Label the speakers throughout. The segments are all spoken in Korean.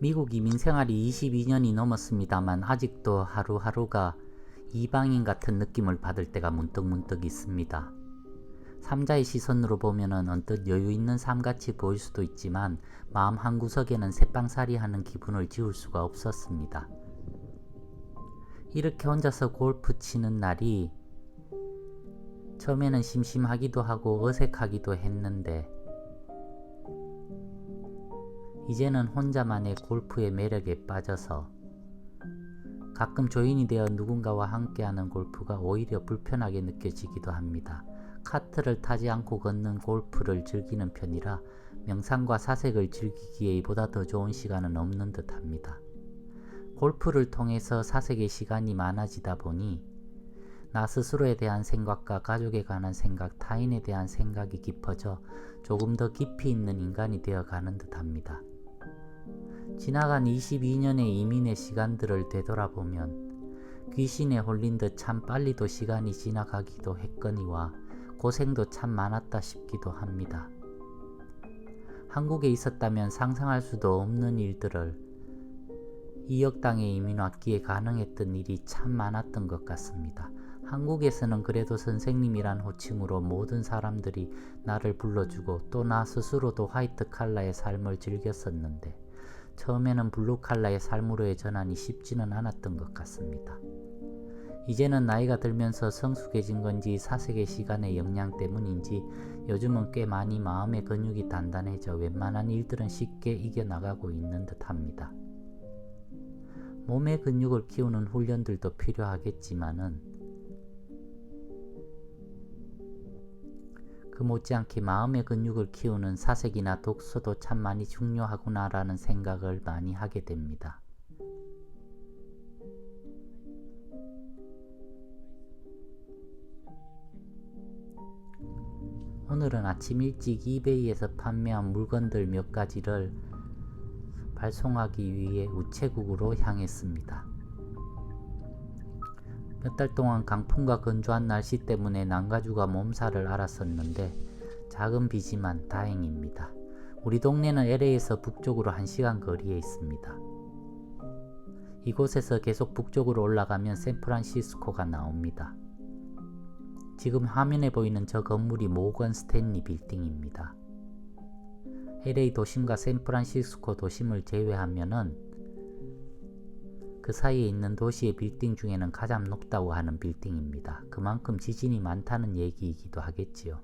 Speaker 1: 미국 이민 생활이 22년이 넘었습니다만 아직도 하루하루가 이방인 같은 느낌을 받을 때가 문득문득 있습니다. 삼자의 시선으로 보면 언뜻 여유 있는 삶같이 보일 수도 있지만 마음 한구석에는 새빵살이 하는 기분을 지울 수가 없었습니다. 이렇게 혼자서 골프 치는 날이 처음에는 심심하기도 하고 어색하기도 했는데 이제는 혼자만의 골프의 매력에 빠져서 가끔 조인이 되어 누군가와 함께하는 골프가 오히려 불편하게 느껴지기도 합니다. 카트를 타지 않고 걷는 골프를 즐기는 편이라 명상과 사색을 즐기기에 이보다 더 좋은 시간은 없는 듯 합니다. 골프를 통해서 사색의 시간이 많아지다 보니 나 스스로에 대한 생각과 가족에 관한 생각, 타인에 대한 생각이 깊어져 조금 더 깊이 있는 인간이 되어가는 듯 합니다. 지나간 22년의 이민의 시간들을 되돌아보면 귀신에 홀린 듯 참 빨리도 시간이 지나가기도 했거니와 고생도 참 많았다 싶기도 합니다. 한국에 있었다면 상상할 수도 없는 일들을 이역 땅에 이민 왔기에 가능했던 일이 참 많았던 것 같습니다. 한국에서는 그래도 선생님이란 호칭으로 모든 사람들이 나를 불러주고 또 나 스스로도 화이트 칼라의 삶을 즐겼었는데 처음에는 블루 칼라의 삶으로의 전환이 쉽지는 않았던 것 같습니다. 이제는 나이가 들면서 성숙해진 건지 사색의 시간의 영향 때문인지 요즘은 꽤 많이 마음의 근육이 단단해져 웬만한 일들은 쉽게 이겨나가고 있는 듯 합니다. 몸의 근육을 키우는 훈련들도 필요하겠지만은 그 못지않게 마음의 근육을 키우는 사색이나 독서도 참 많이 중요하구나라는 생각을 많이 하게 됩니다. 오늘은 아침 일찍 이베이에서 판매한 물건들 몇 가지를 발송하기 위해 우체국으로 향했습니다. 몇 달 동안 강풍과 건조한 날씨 때문에 난가주가 몸살을 앓았었는데 작은 비지만 다행입니다. 우리 동네는 LA에서 북쪽으로 1시간 거리에 있습니다. 이곳에서 계속 북쪽으로 올라가면 샌프란시스코가 나옵니다. 지금 화면에 보이는 저 건물이 모건 스탠리 빌딩입니다. LA 도심과 샌프란시스코 도심을 제외하면은 그 사이에 있는 도시의 빌딩 중에는 가장 높다고 하는 빌딩입니다. 그만큼 지진이 많다는 얘기이기도 하겠지요.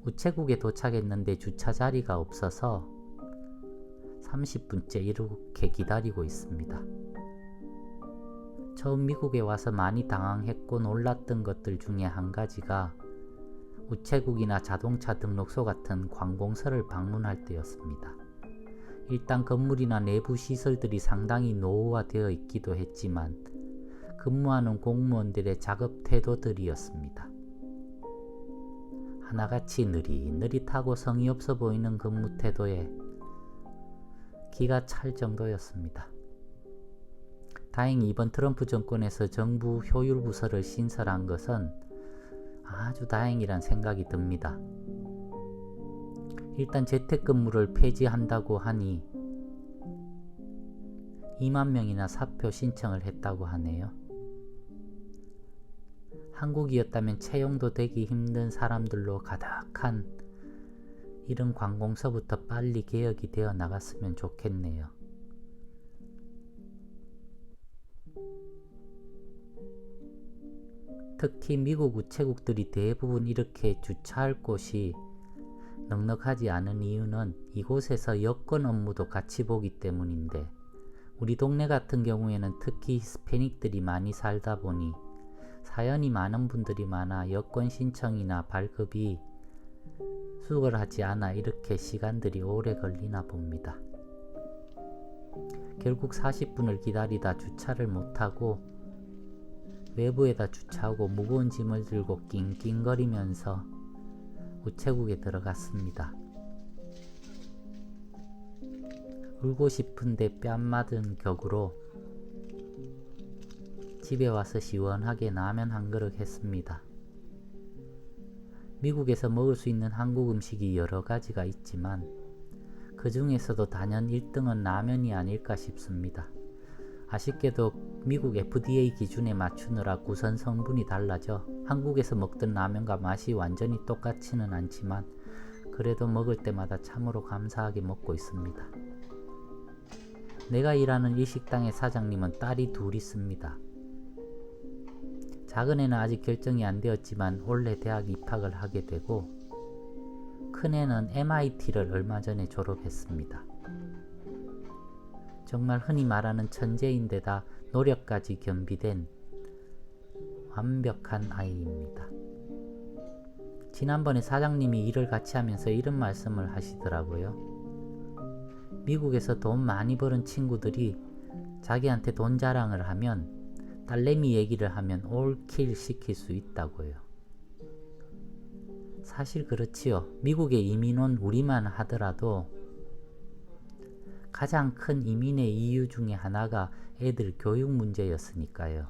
Speaker 1: 우체국에 도착했는데 주차 자리가 없어서 30분째 이렇게 기다리고 있습니다. 처음 미국에 와서 많이 당황했고 놀랐던 것들 중에 한 가지가 우체국이나 자동차 등록소 같은 관공서를 방문할 때였습니다. 일단 건물이나 내부 시설들이 상당히 노후화되어 있기도 했지만 근무하는 공무원들의 작업 태도들이었습니다. 하나같이 느릿느릿하고 성의 없어 보이는 근무 태도에 기가 찰 정도였습니다. 다행히 이번 트럼프 정권에서 정부 효율 부서를 신설한 것은 아주 다행이란 생각이 듭니다. 일단 재택근무를 폐지한다고 하니 2만 명이나 사표 신청을 했다고 하네요. 한국이었다면 채용도 되기 힘든 사람들로 가득한 이런 관공서부터 빨리 개혁이 되어 나갔으면 좋겠네요. 특히 미국 우체국들이 대부분 이렇게 주차할 곳이 넉넉하지 않은 이유는 이곳에서 여권 업무도 같이 보기 때문인데 우리 동네 같은 경우에는 특히 히스패닉들이 많이 살다 보니 사연이 많은 분들이 많아 여권 신청이나 발급이 수월하지 않아 이렇게 시간들이 오래 걸리나 봅니다. 결국 40분을 기다리다 주차를 못하고 외부에다 주차하고 무거운 짐을 들고 낑낑거리면서 우체국에 들어갔습니다. 울고 싶은데 뺨 맞은 격으로 집에 와서 시원하게 라면 한 그릇 했습니다. 미국에서 먹을 수 있는 한국 음식이 여러 가지가 있지만 그 그 중에서도 단연 1등은 라면이 아닐까 싶습니다. 아쉽게도 미국 FDA 기준에 맞추느라 구성 성분이 달라져 한국에서 먹던 라면과 맛이 완전히 똑같지는 않지만 그래도 먹을 때마다 참으로 감사하게 먹고 있습니다. 내가 일하는 이 식당의 사장님은 딸이 둘 있습니다. 작은애는 아직 결정이 안 되었지만 올해 대학 입학을 하게 되고 큰애는 MIT를 얼마 전에 졸업했습니다. 정말 흔히 말하는 천재인데다 노력까지 겸비된 완벽한 아이입니다. 지난번에 사장님이 일을 같이 하면서 이런 말씀을 하시더라고요. 미국에서 돈 많이 버는 친구들이 자기한테 돈 자랑을 하면 딸내미 얘기를 하면 올킬 시킬 수 있다고요. 사실 그렇지요. 미국에 이민 온 우리만 하더라도 가장 큰 이민의 이유 중에 하나가 애들 교육 문제였으니까요.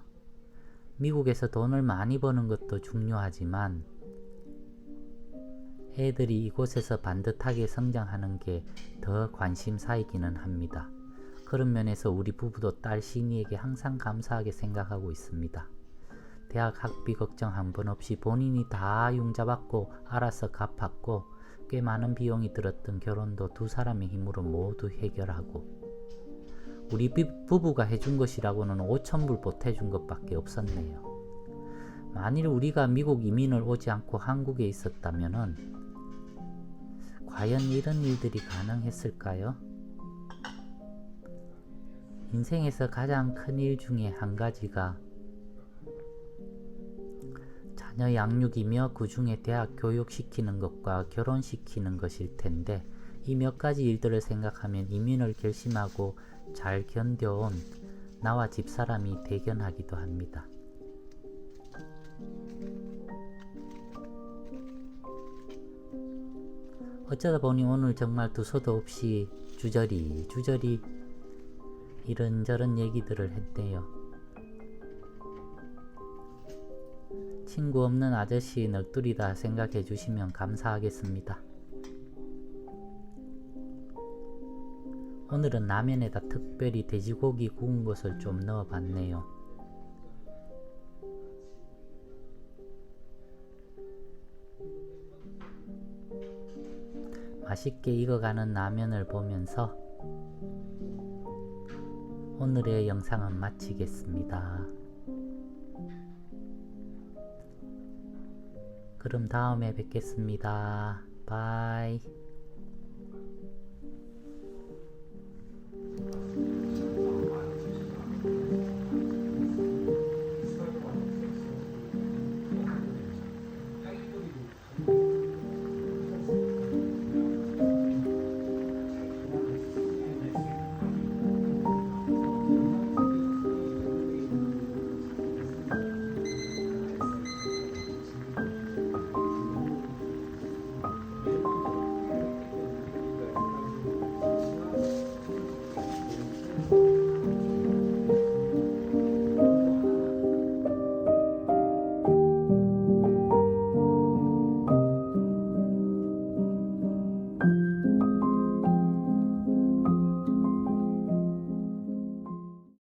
Speaker 1: 미국에서 돈을 많이 버는 것도 중요하지만 애들이 이곳에서 반듯하게 성장하는 게 더 관심사이기는 합니다. 그런 면에서 우리 부부도 딸 신이에게 항상 감사하게 생각하고 있습니다. 대학 학비 걱정 한 번 없이 본인이 다 융자받고 알아서 갚았고 꽤 많은 비용이 들었던 결혼도 두 사람의 힘으로 모두 해결하고 우리 부부가 해준 것이라고는 5,000불 보태준 것밖에 없었네요. 만일 우리가 미국 이민을 오지 않고 한국에 있었다면은 과연 이런 일들이 가능했을까요? 인생에서 가장 큰 일 중에 한 가지가 자녀 양육이며 그 중에 대학 교육시키는 것과 결혼시키는 것일 텐데 이 몇 가지 일들을 생각하면 이민을 결심하고 잘 견뎌온 나와 집사람이 대견하기도 합니다. 어쩌다 보니 오늘 정말 두서도 없이 주저리 이런저런 얘기들을 했대요. 친구 없는 아저씨 넋두리다 생각해 주시면 감사하겠습니다. 오늘은 라면에다 특별히 돼지고기 구운 것을 좀 넣어봤네요. 맛있게 익어가는 라면을 보면서 오늘의 영상은 마치겠습니다. 그럼 다음에 뵙겠습니다. 바이.